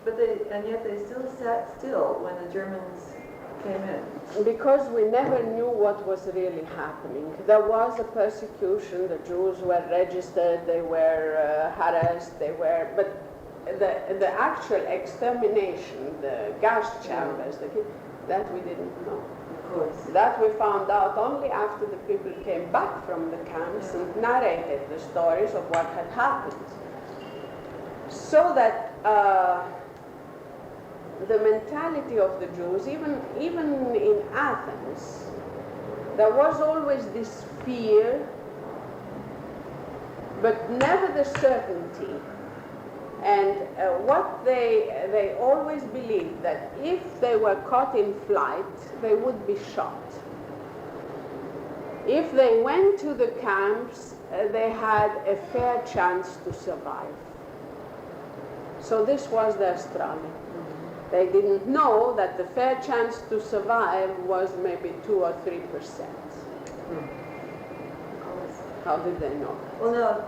And yet they still sat still when the Germans came in. Because we never knew what was really happening. There was a persecution, the Jews were registered, they were harassed, but the actual extermination, the gas chambers, that we didn't know. Of course. That we found out only after the people came back from the camps and narrated the stories of what had happened. So that the mentality of the Jews, even in Athens, there was always this fear, but never the certainty. And what they always believed that if they were caught in flight, they would be shot. If they went to the camps, they had a fair chance to survive. So this was their struggle. They didn't know that the fair chance to survive was maybe 2 or 3%. How did they know? Well, now,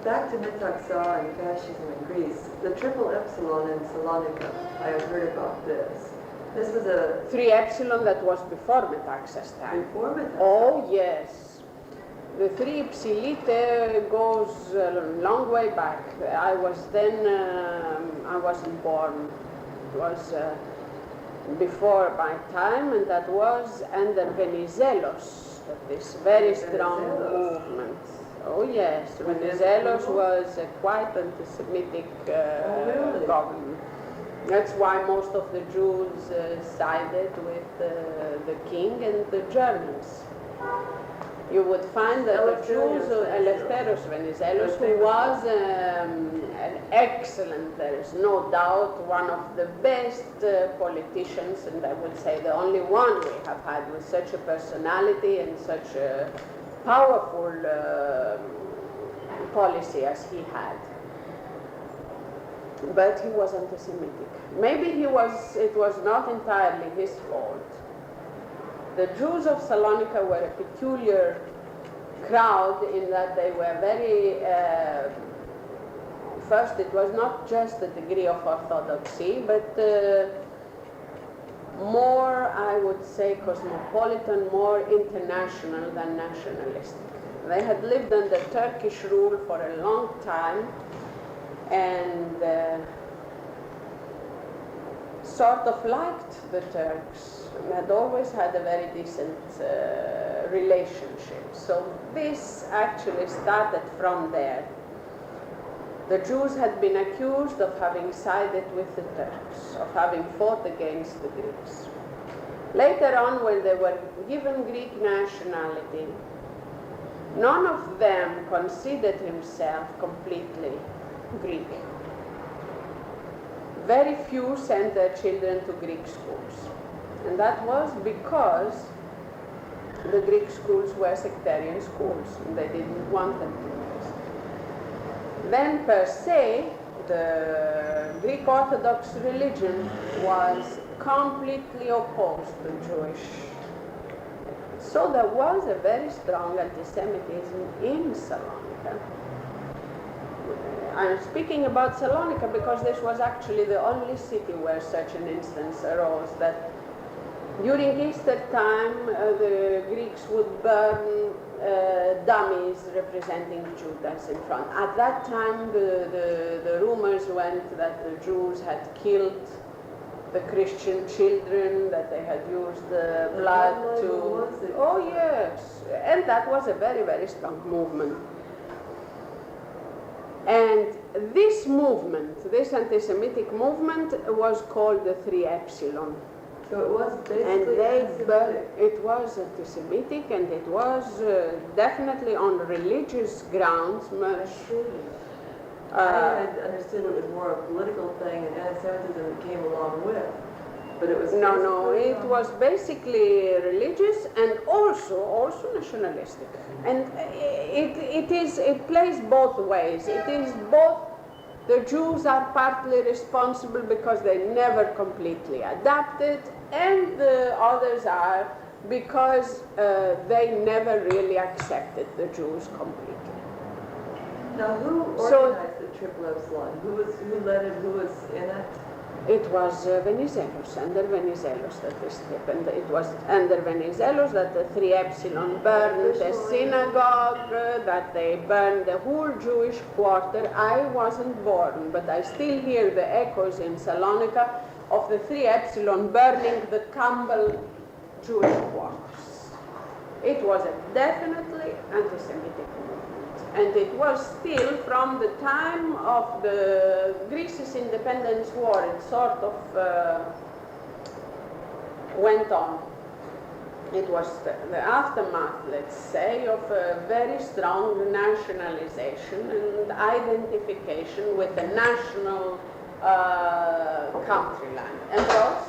back to Metaxa and fascism in Greece, the triple epsilon in Salonika, I have heard about this. This was a... 3 epsilon that was before Metaxa's time. Before Metaxa? Oh, yes. The 3 Ipsilite goes a long way back. I was then, I wasn't born. It was before my time, and that was under Venizelos, this very strong movement. Oh yes, Venizelos was a quite anti-Semitic government. That's why most of the Jews sided with the king and the Germans. You would find that the Jews, Eleftheros Venizelos, who was an excellent, there is no doubt, one of the best politicians, and I would say the only one we have had with such a personality and such a powerful policy as he had. But he was anti-Semitic. Maybe it was not entirely his fault. The Jews of Salonika were a peculiar crowd in that they were very, first it was not just the degree of orthodoxy, but more, I would say, cosmopolitan, more international than nationalistic. They had lived under Turkish rule for a long time and sort of liked the Turks. We had always had a very decent relationship. So this actually started from there. The Jews had been accused of having sided with the Turks, of having fought against the Greeks. Later on, when they were given Greek nationality, none of them considered himself completely Greek. Very few sent their children to Greek schools. And that was because the Greek schools were sectarian schools, and they didn't want them to be. Then, per se, the Greek Orthodox religion was completely opposed to Jewish. So there was a very strong anti-Semitism in Salonika. I'm speaking about Salonika because this was actually the only city where such an instance arose, that during Easter time, the Greeks would burn dummies representing Judas in front. At that time, the rumors went that the Jews had killed the Christian children, that they had used the blood to... Oh, yes. And that was a very, very strong movement. And this movement, this anti-Semitic movement, was called the 3 Epsilon. So it was basically it was anti-Semitic, and it was definitely on religious grounds much. I had understood it was more a political thing, and anti-Semitism came along with. But it was no. It was basically religious and also nationalistic, and it plays both ways. It is both. The Jews are partly responsible because they never completely adapted, and the others are because they never really accepted the Jews completely. Now, who organized the Triple Epsilon? Who led it? Who was in it? It was Venizelos, under Venizelos that this happened. It was under Venizelos that the 3 Epsilon burned the synagogue, that they burned the whole Jewish quarter. I wasn't born, but I still hear the echoes in Salonika of the 3 Epsilon burning the Campbell Jewish quarters. It was a definitely anti-Semitic movement. And it was still from the time of the Greece's independence war. It sort of went on. It was the aftermath, let's say, of a very strong nationalization and identification with the national country land. And those?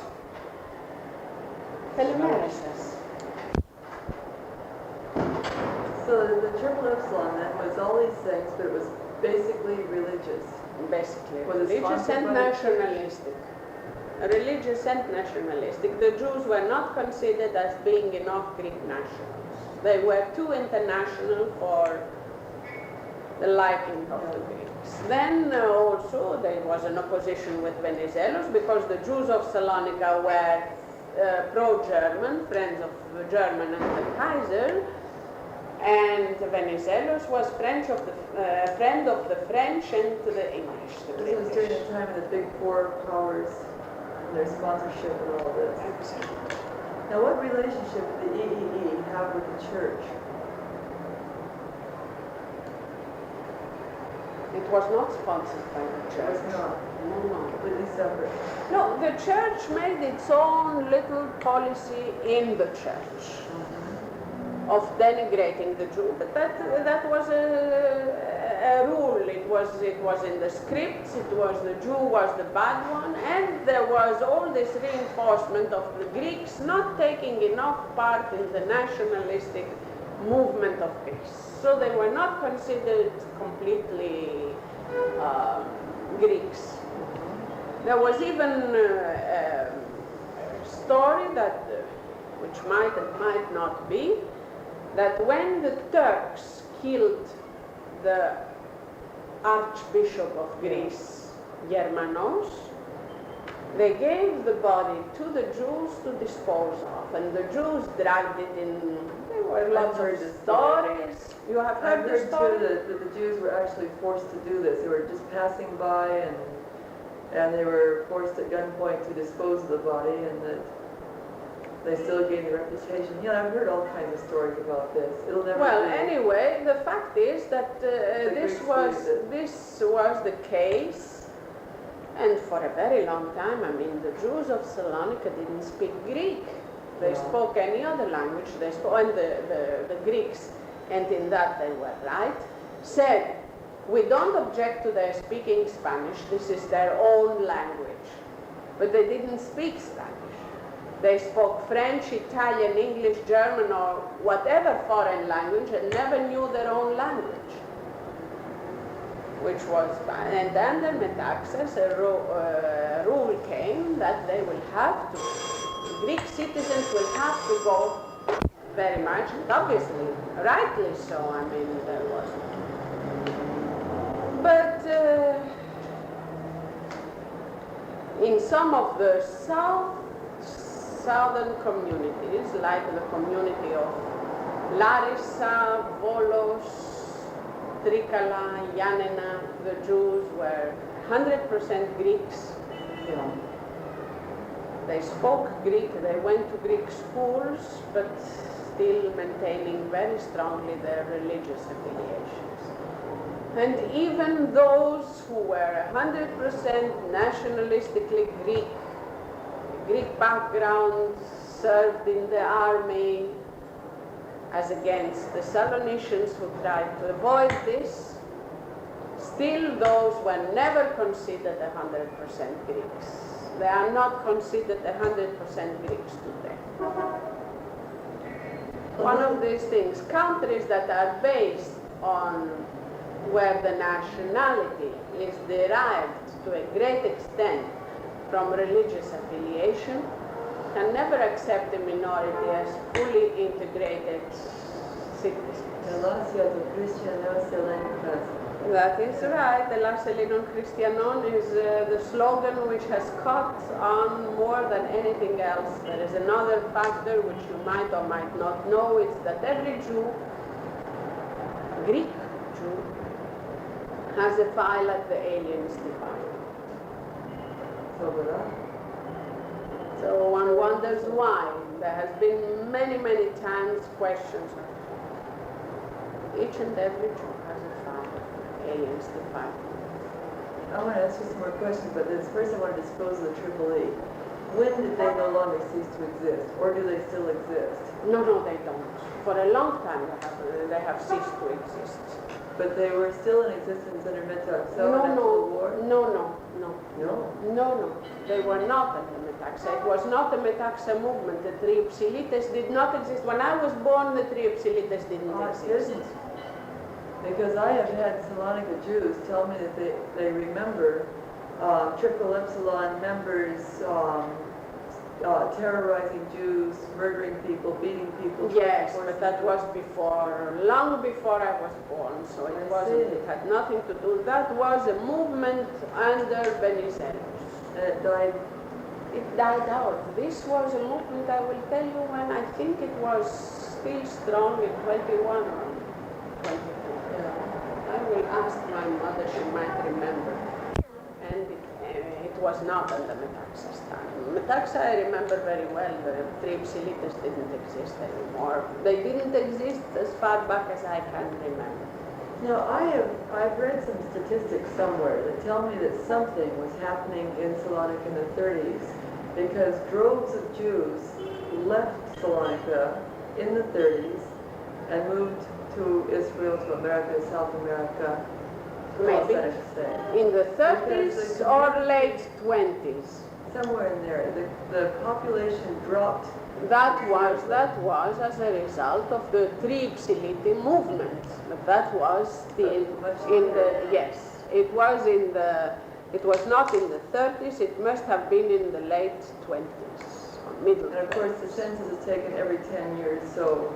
So the triple epsilon then was all these things, but it was basically religious. Basically, Was it religious sponsored and by the nationalistic. Religious and nationalistic. The Jews were not considered as being enough Greek nationals. They were too international for the liking of the Greeks. Then also there was an opposition with Venizelos because the Jews of Salonika were pro-German, friends of the German and the Kaiser, and Venizelos was friend of the French and the English. This was during the time of the big 4 powers and their sponsorship and all this. Exactly. Now what relationship did the EEE have with the church? It was not sponsored by the It church. was not. No. Completely separate. No, the church made its own little policy in the church of denigrating the Jew, but that was a rule. It was in the scripts. It was the Jew was the bad one, and there was all this reinforcement of the Greeks not taking enough part in the nationalistic movement of Greece. So they were not considered completely Greeks. There was even a story that, which might and might not be, that when the Turks killed the Archbishop of Greece, Germanos, they gave the body to the Jews to dispose of, and the Jews dragged it in. There were lots of stories. You have heard the story? I've heard too that the Jews were actually forced to do this. They were just passing by and they were forced at gunpoint to dispose of the body, and that they still gained the reputation. Yeah, I've heard all kinds of stories about this. It'll never Well, be. anyway, the fact is that this Greeks was the case, and for a very long time, I mean, the Jews of Salonika didn't speak Greek. They Yeah. spoke any other language. They spoke, and the Greeks, and in that they were right, said, we don't object to their speaking Spanish. This is their own language. But they didn't speak Spanish. They spoke French, Italian, English, German, or whatever foreign language, and never knew their own language, which was fine. And under Metaxas, a rule came that they will have to, Greek citizens will have to go very much, obviously, rightly so, I mean, there was. But in some of the southern communities, like the community of Larissa, Volos, Trikala, Yanina, the Jews were 100% Greeks. Yeah. They spoke Greek, they went to Greek schools, but still maintaining very strongly their religious affiliations. And even those who were 100% nationalistically Greek background, served in the army, as against the Salonicians who tried to avoid this, still those were never considered 100% Greeks. They are not considered 100% Greeks today. One of these things, countries that are based on where the nationality is derived to a great extent from religious affiliation, can never accept a minority as fully integrated citizens. Relația cu creștinii se la That is right. The Lasellinon Christianon is the slogan which has caught on more than anything else. There is another factor which you might or might not know. It's that every Jew, Greek Jew, has a file at the aliens department. So one wonders why. There has been many, many times questions. Each and every Jew has a file at the aliens department. I want to ask you some more questions, but first I want to dispose of the Triple E. When did they no longer cease to exist, or do they still exist? No, they don't. For a long time they have ceased to exist. But they were still in existence under Metaxel after the war? No. No? They were not at the Metaxa. It was not the Metaxa movement. The Triipsilites did not exist. When I was born, the Triipsilites didn't exist. Because I have had Salonika Jews tell me that they remember Triple Epsilon members terrorizing Jews, murdering people, beating people. Yes, but that was long before I was born, so it had nothing to do. That was a movement under Venizelos. And it died? It died out. This was a movement, I will tell you, when I think it was still strong in 21 or 22. Yeah. I will ask my mother, she might remember. And it was not under Metaxa's time. Metaxa, I remember very well. The Triipsilites didn't exist anymore. They didn't exist as far back as I can remember. Now, I've read some statistics somewhere that tell me that something was happening in Salonika in the 30s because droves of Jews left Salonika in the 30s and moved to Israel, to America, South America. Maybe in the 30s or late 20s. Somewhere in there, the population dropped. That was as a result of the Triipsilite movement. But that was it was not in the 30s. It must have been in the late 20s or middle. And of course, the census is taken every 10 years, so.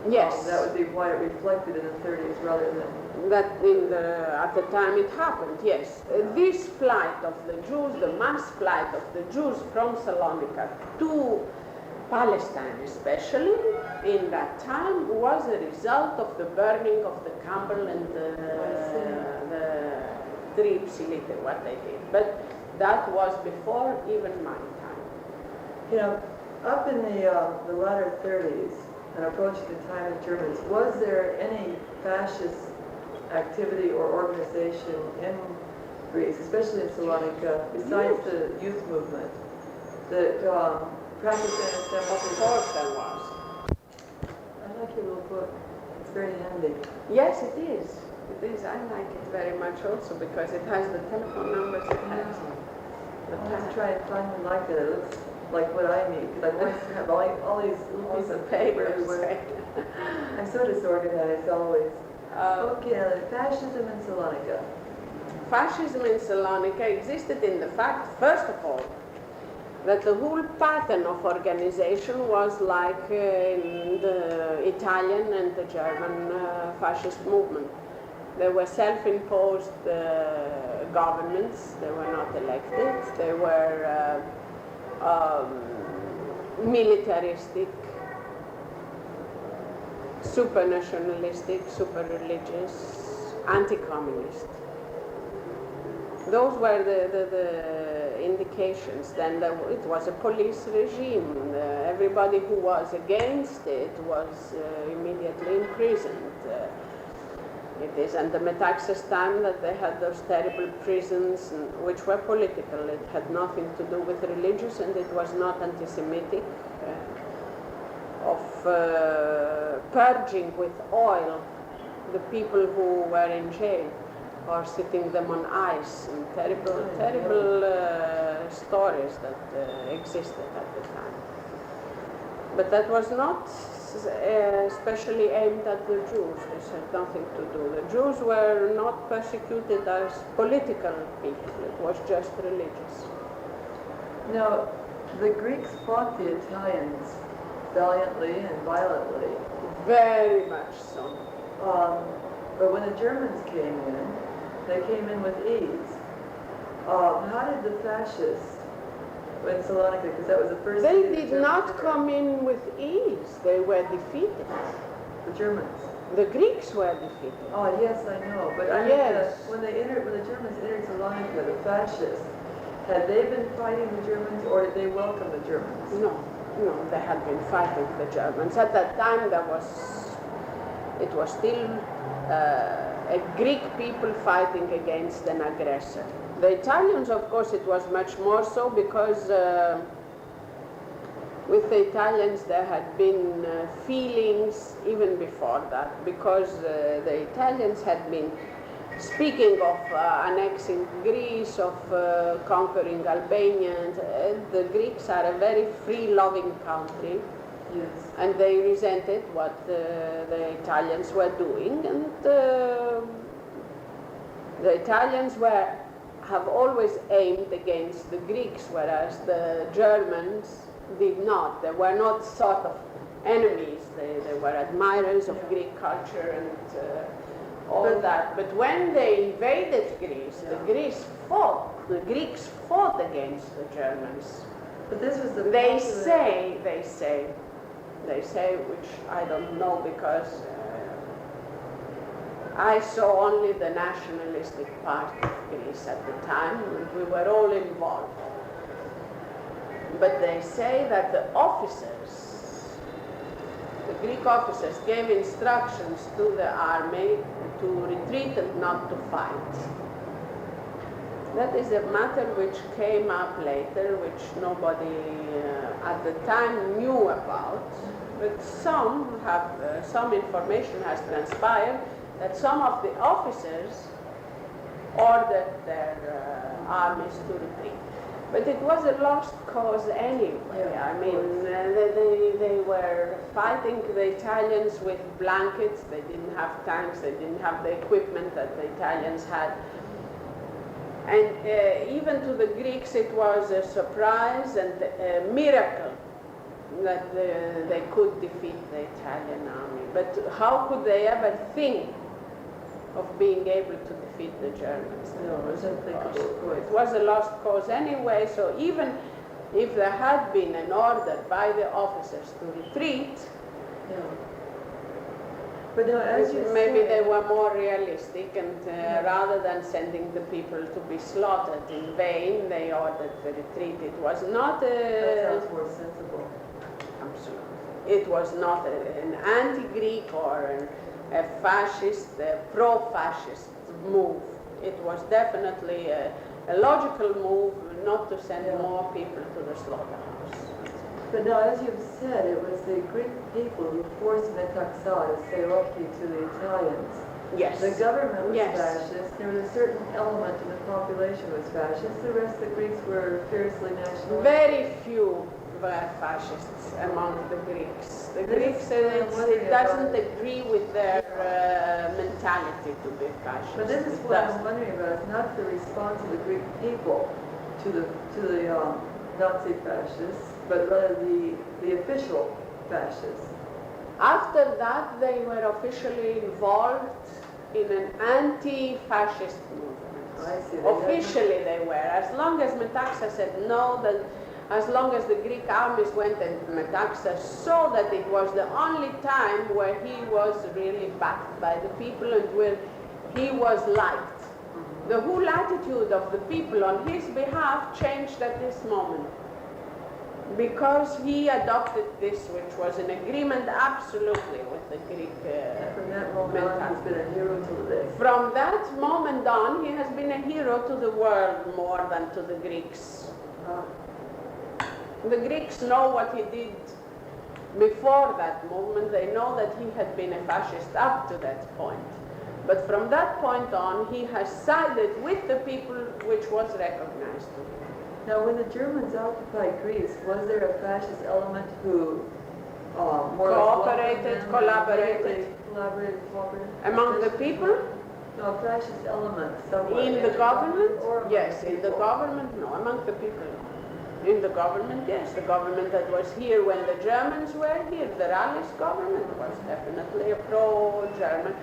Yes. That would be why it reflected in the 30s rather than. That at the time it happened, yes. This flight of the Jews, the mass flight of the Jews from Salonika to Palestine especially, in that time was a result of the burning of the Campbell and the Triipsilite, what they did. But that was before even my time. You know, up in the latter 30s and approaching the time of Germans, was there any fascist activity or organization in Greece, especially in Salonika, besides the youth movement, that practiced anti-Semitism? Of course there was. I like your little book. It's very handy. Yes, it is. It is. I like it very much also because it has the telephone numbers it has. I'll just try and find one like that. It looks like what I need, because I want to have all these little pieces of paper everywhere. I'm so disorganized always. Okay, now the fascism in Salonika. Fascism in Salonika existed in the fact, first of all, that the whole pattern of organization was like in the Italian and the German fascist movement. They were self-imposed governments. They were not elected. They were militaristic, super nationalistic, super religious, anti-communist. Those were the indications. Then it was a police regime. Everybody who was against it was immediately imprisoned. It is under Metaxa's time that they had those terrible prisons which were political. It had nothing to do with religious, and it was not anti-Semitic. Of purging with oil the people who were in jail or sitting them on ice, and terrible stories that existed at the time. But that was not especially aimed at the Jews. This had nothing to do. The Jews were not persecuted as political people. It was just religious. Now, the Greeks fought the Italians valiantly and violently. Very much so. But when the Germans came in, they came in with ease. How did the fascists in Salonika, because that was the first... They did not come in with ease. They were defeated. The Germans? The Greeks were defeated. Oh, yes, I know. But I Yes. mean, when the Germans entered Salonika, the fascists, had they been fighting the Germans, or did they welcome the Germans? No, they had been fighting the Germans. At that time, it was still a Greek people fighting against an aggressor. The Italians, of course, it was much more so because with the Italians there had been feelings even before that, because the Italians had been speaking of annexing Greece, of conquering Albania. The Greeks are a very free-loving country. Yes. And they resented what the Italians were doing, and the Italians have always aimed against the Greeks, whereas the Germans did not. They were not sort of enemies. They were admirers of Greek culture and all that. But when they invaded Greece, the Greeks fought against the Germans. But this was the... They say, which I don't know because I saw only the nationalistic part of Greece at the time, and we were all involved. But they say that the Greek officers gave instructions to the army to retreat and not to fight. That is a matter which came up later, which nobody at the time knew about. But some information has transpired that some of the officers ordered their armies to retreat. But it was a lost cause anyway. I mean, they were fighting the Italians with blankets. They didn't have tanks. They didn't have the equipment that the Italians had. And even to the Greeks, it was a surprise and a miracle that they could defeat the Italian army. But how could they ever think of being able to defeat the Germans? No, it was unthinkable. It was a lost cause anyway, so even if there had been an order by the officers to retreat, but now, as you maybe say, they were more realistic, and rather than sending the people to be slaughtered in vain, they ordered the retreat. It was not that sounds more sensible. Absolutely. It was not an anti-Greek or a fascist, a pro-fascist move. It was definitely a logical move not to send more people to the slaughterhouse. But now, as you've said, it was the Greek people who forced Metaxa to say okay to the Italians. Yes. The government was fascist. There was a certain element of the population was fascist. The rest of the Greeks were fiercely nationalistic. Very few were fascists among the Greeks. The Greeks, it doesn't agree with their mentality to be fascist. But this is what I'm wondering about. It's not the response of the Greek people to the Nazi fascists, but rather the official fascists. After that, they were officially involved in an anti-fascist movement. I see. Officially they were. As long as Metaxa said no, that as long as the Greek armies went, and Metaxa saw that it was the only time where he was really backed by the people and where he was liked. The whole attitude of the people on his behalf changed at this moment, because he adopted this, which was an agreement absolutely with the Greek from that moment on, he's been a hero to the day. From that moment on, he has been a hero to the world more than to the Greeks. The Greeks know what he did before that movement. They know that he had been a fascist up to that point. But from that point on, he has sided with the people, which was recognized to him. Now, when the Germans occupied Greece, was there a fascist element who more collaborated? Collaborated. Among the people? No, a fascist element somewhere. In the government? Or Yes, in the government, no. Among the people, no. In the government, yes. The government that was here when the Germans were here, the Rallis government was definitely a pro-German.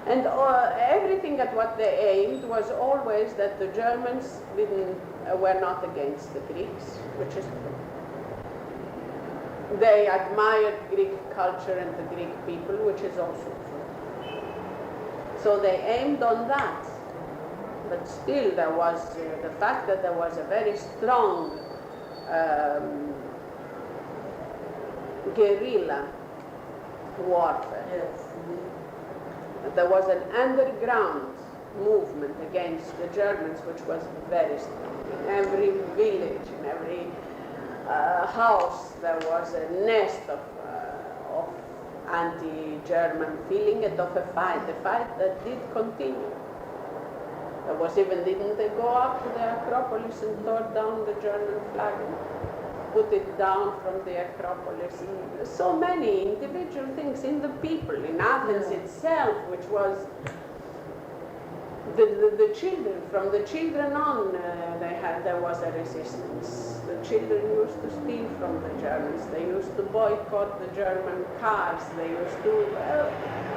And everything at what they aimed was always that the Germans were not against the Greeks, which is true. They admired Greek culture and the Greek people, which is also true. So they aimed on that. But still there was the fact that there was a very strong guerrilla warfare. Yes, indeed. There was an underground movement against the Germans which was very strong. In every village, in every house, there was a nest of anti-German feeling and of a fight that did continue. There was even, didn't they go up to the Acropolis and tore down the German flag and put it down from the Acropolis? And so many individual things in the people, in Athens itself, which was the children, from the children on, there was a resistance. The children used to steal from the Germans. They used to boycott the German cars. They used to,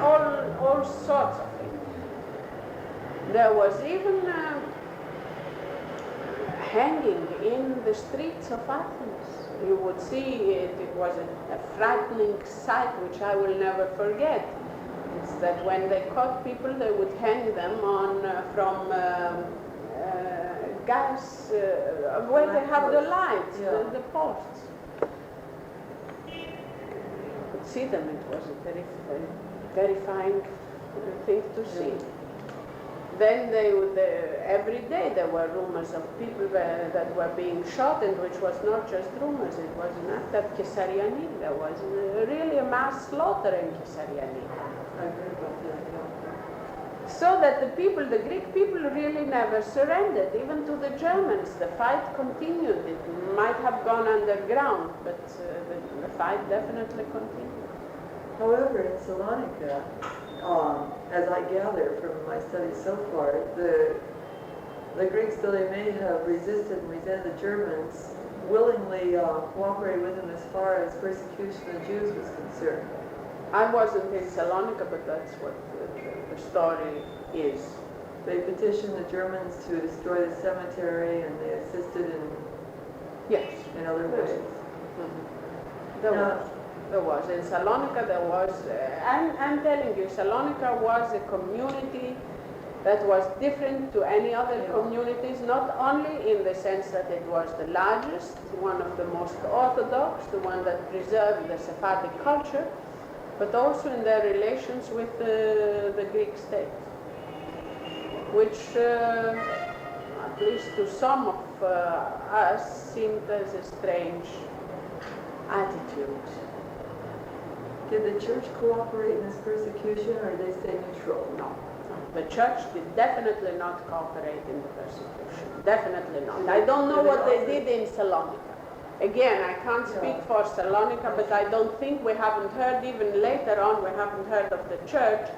all sorts of things. There was even hanging in the streets of Athens. You would see it was a frightening sight which I will never forget. It's that when they caught people, they would hang them on from gas, where they have the lights, the posts. You could see them. It was a terrifying thing to see. Then they would, every day there were rumors of people that were being shot, and which was not just rumors, it was an act at Kessariani. There was really a mass slaughter in Kessariani. I heard about that, yeah. So that the people, the Greek people, really never surrendered, even to the Germans. The fight continued. It might have gone underground, but the fight definitely continued. However, in Salonika, as I gather from my studies so far, the Greeks, though they may have resisted and resented the Germans, willingly cooperated with them as far as persecution of the Jews was concerned. I wasn't in Salonika, but that's what the story is. They petitioned the Germans to destroy the cemetery, and they assisted in other ways. Mm-hmm. There was. In Salonika there was, I'm telling you, Salonika was a community that was different to any other communities, not only in the sense that it was the largest, one of the most orthodox, the one that preserved the Sephardic culture, but also in their relations with the Greek state, which, at least to some of us, seemed as a strange attitude. Did the church cooperate in this persecution, or did they stay neutral? No. The church did definitely not cooperate in the persecution. Definitely not. I don't know what they did in Salonika. Again, I can't speak for Salonika, but I don't think we haven't heard, even later on, we haven't heard of the church,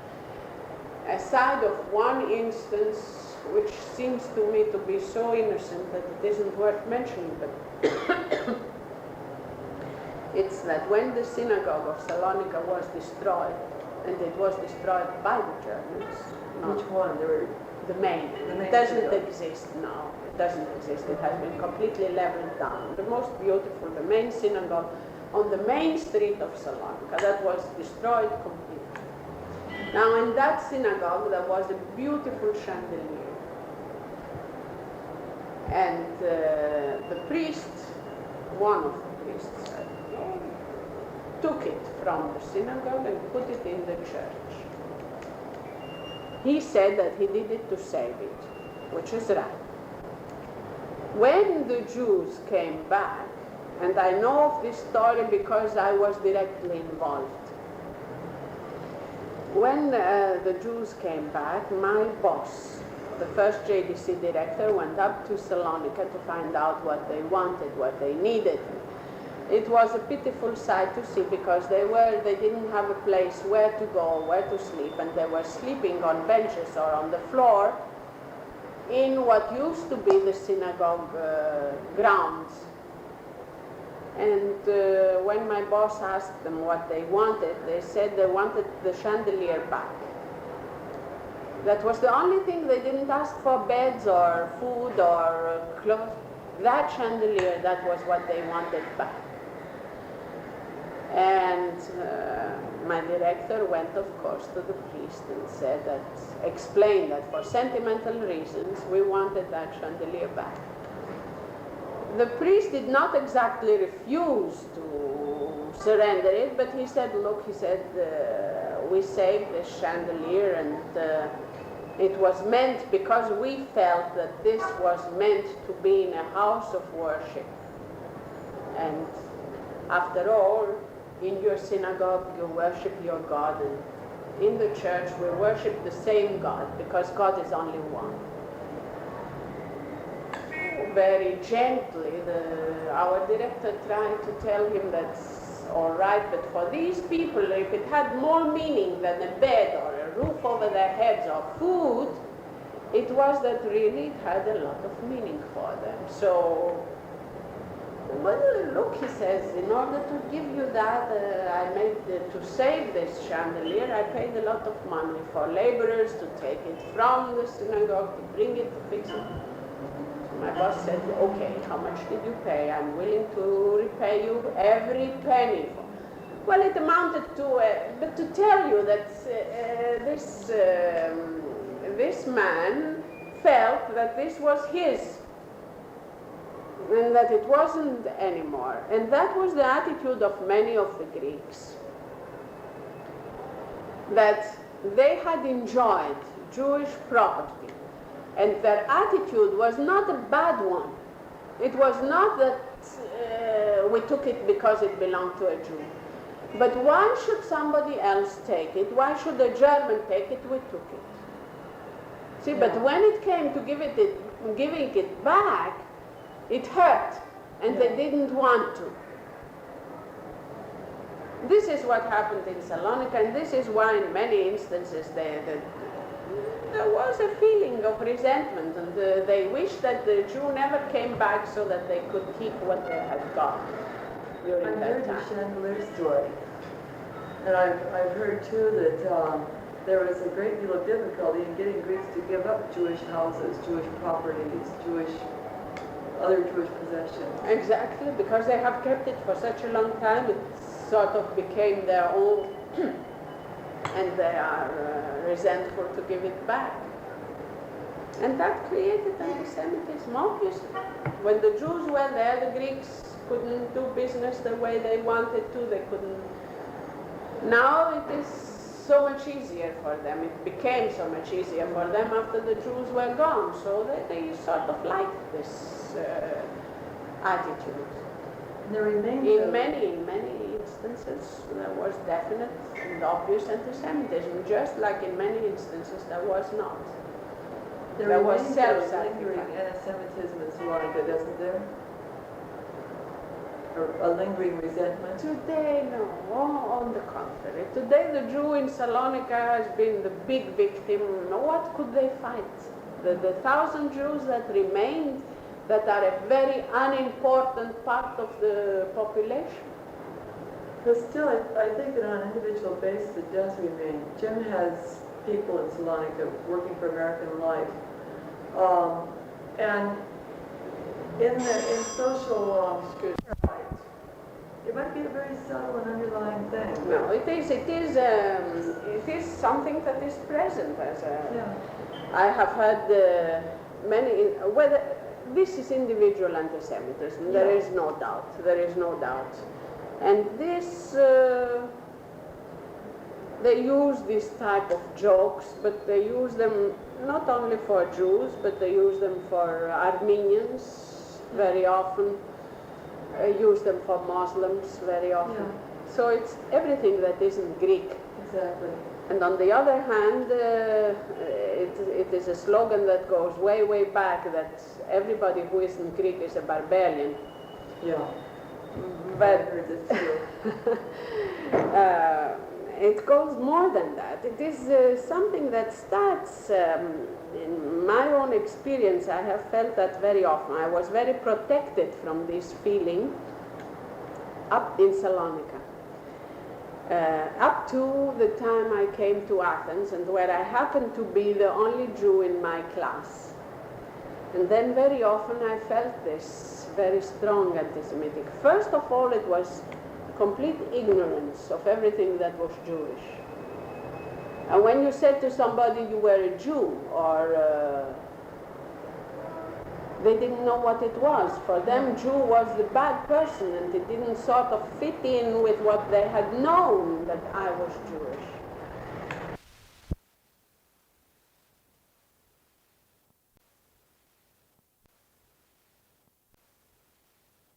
aside of one instance which seems to me to be so innocent that it isn't worth mentioning, but it's that when the synagogue of Salonika was destroyed, and it was destroyed by the Germans. Which one? The main. It doesn't exist now. It doesn't exist. It has been completely leveled down. The most beautiful, the main synagogue on the main street of Salonika, that was destroyed completely. Now in that synagogue there was a beautiful chandelier. And the priest, one of the priests, took it from the synagogue and put it in the church. He said that he did it to save it, which is right. When the Jews came back, and I know of this story because I was directly involved. When the Jews came back, my boss, the first JDC director, went up to Salonika to find out what they wanted, what they needed. It was a pitiful sight to see because they didn't have a place where to go, where to sleep, and they were sleeping on benches or on the floor in what used to be the synagogue grounds. And when my boss asked them what they wanted, they said they wanted the chandelier back. That was the only thing. They didn't ask for beds or food or clothes. That chandelier, that was what they wanted back. And my director went, of course, to the priest and said that, explained that for sentimental reasons, we wanted that chandelier back. The priest did not exactly refuse to surrender it, but he said, look, he said, we saved the chandelier, and it was meant because we felt that this was meant to be in a house of worship. And after all, in your synagogue you worship your God, and in the church we worship the same God, because God is only one. Very gently, our director tried to tell him that's all right, but for these people, if it had more meaning than a bed or a roof over their heads or food, it was that really it had a lot of meaning for them. So, well, look, he says, in order to give you that, to save this chandelier, I paid a lot of money for laborers to take it from the synagogue, to bring it, to fix it. My boss said, okay, how much did you pay? I'm willing to repay you every penny. Well, it amounted to, but to tell you that this man felt that this was his, and that it wasn't anymore. And that was the attitude of many of the Greeks, that they had enjoyed Jewish property. And their attitude was not a bad one. It was not that we took it because it belonged to a Jew. But why should somebody else take it? Why should a German take it? We took it. See, but when it came to giving it back, it hurt, and they didn't want to. This is what happened in Salonika, and this is why in many instances there was a feeling of resentment, and they wished that the Jew never came back so that they could keep what they had got during that time. I've heard the chandelier story, and I've heard too that there was a great deal of difficulty in getting Greeks to give up Jewish houses, Jewish properties, other Jewish possessions. Exactly, because they have kept it for such a long time, it sort of became their own. And they are resentful to give it back. And that created anti-Semitism, obviously. When the Jews were there, the Greeks couldn't do business the way they wanted to. They couldn't. Now it is so much easier for them. It became so much easier for them after the Jews were gone. So they sort of liked this attitude. There remains in many instances, there was definite and obvious anti-Semitism, just like in many instances there was not. There was lingering anti-Semitism in Salonika, doesn't there? Or a lingering resentment? Today, no. On the contrary. Today the Jew in Salonika has been the big victim. What could they fight? The 1,000 Jews that remained, that are a very unimportant part of the population. But still, I think that on an individual basis it does remain. Jim has people in Salonika working for American Life. And in social it might be a very subtle and underlying thing. No, it is something that is present as a... Yeah. I have had many... This is individual anti-Semitism, there is no doubt. And this, they use this type of jokes, but they use them not only for Jews, but they use them for Armenians very often, use them for Muslims very often. Yeah. So it's everything that isn't Greek. Exactly. And on the other hand, it is a slogan that goes way, way back, that everybody who isn't Greek is a barbarian. Yeah. But I heard this too. it goes more than that. It is something that starts, in my own experience, I have felt that very often. I was very protected from this feeling up in Salonika. up to the time I came to Athens, and where I happened to be the only Jew in my class. And then very often I felt this very strong anti-Semitic. First of all, it was complete ignorance of everything that was Jewish. And when you said to somebody you were a Jew, or they didn't know what it was. For them, Jew was the bad person, and it didn't sort of fit in with what they had known that I was Jewish.